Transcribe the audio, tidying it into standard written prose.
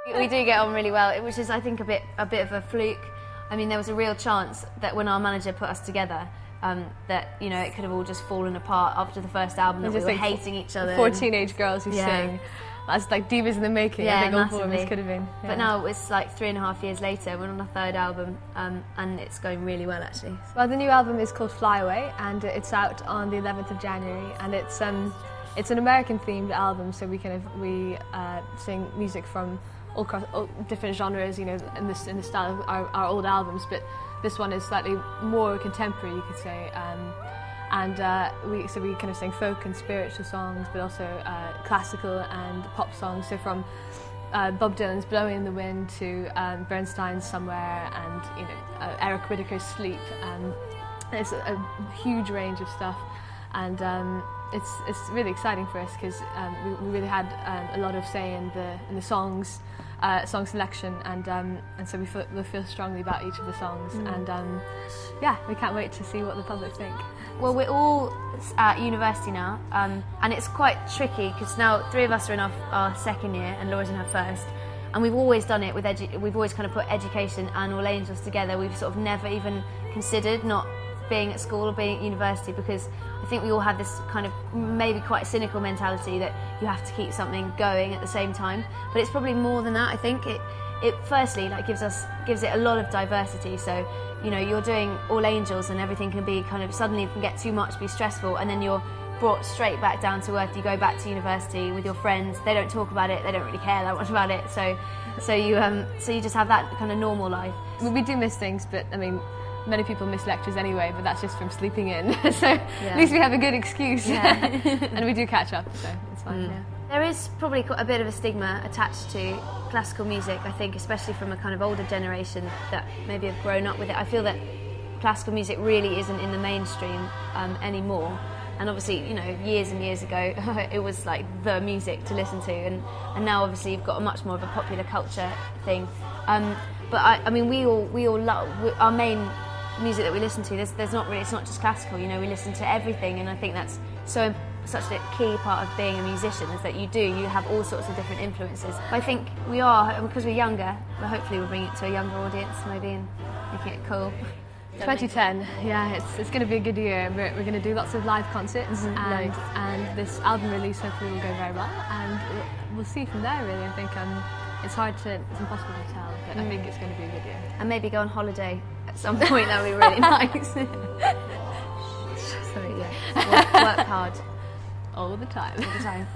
We do get on really well, which is, I think, a bit of a fluke. I mean, there was a real chance that when our manager put us together, that, you know, it could have all just fallen apart after the first album, that we were hating each other. 4 teenage girls who sing. That's like divas in the making. Yeah, I think massively. all 4 of us could have been. Yeah. But now it's like 3.5 years later, we're on our 3rd album, and it's going really well, actually. Well, the new album is called Fly Away, and it's out on the 11th of January, and it's an American-themed album, so we sing music from all different genres, you know, in the style of our old albums, but this one is slightly more contemporary, you could say. We kind of sing folk and spiritual songs, but also classical and pop songs. So from Bob Dylan's "Blowing in the Wind" to Bernstein's "Somewhere" and, you know, Eric Whitacre's "Sleep." It's a huge range of stuff, and it's really exciting for us because we really had a lot of say in the songs. Song selection, and so we feel strongly about each of the songs, and we can't wait to see what the public think. Well, we're all at university now, and it's quite tricky because now 3 of us are in our 2nd year and Laura's in her 1st, and we've always done it with we've always kind of put education and All Angels together. We've sort of never even considered not being at school or being at university, because I think we all have this kind of maybe quite cynical mentality that you have to keep something going at the same time. But it's probably more than that. I think it firstly like gives it a lot of diversity. So, you know, you're doing All Angels and everything can be kind of suddenly it can get too much, be stressful, and then you're brought straight back down to earth. You go back to university with your friends. They don't talk about it. They don't really care that much about it. So you just have that kind of normal life. We do miss things, but I mean, many people miss lectures anyway, but that's just from sleeping in. So at least we have a good excuse. Yeah. And we do catch up, so it's fine. Yeah. There is probably a bit of a stigma attached to classical music, I think, especially from a kind of older generation that maybe have grown up with it. I feel that classical music really isn't in the mainstream anymore. And obviously, you know, years and years ago, it was like the music to listen to, and now obviously you've got a much more of a popular culture thing. But I mean, we all love our main music that we listen to. It's not just classical. You know, we listen to everything, and I think that's such a key part of being a musician, is that you have all sorts of different influences. I think we are, because we're younger, but hopefully we'll bring it to a younger audience maybe and making it cool. 2010, yeah, it's going to be a good year. We're going to do lots of live concerts, and this album release hopefully will go very well, and we'll see from there. Really, I think it's impossible to tell, but I think it's going to be a good year. And maybe go on holiday at some point. That would be really nice. Sorry, yeah. Work hard all the time. All the time.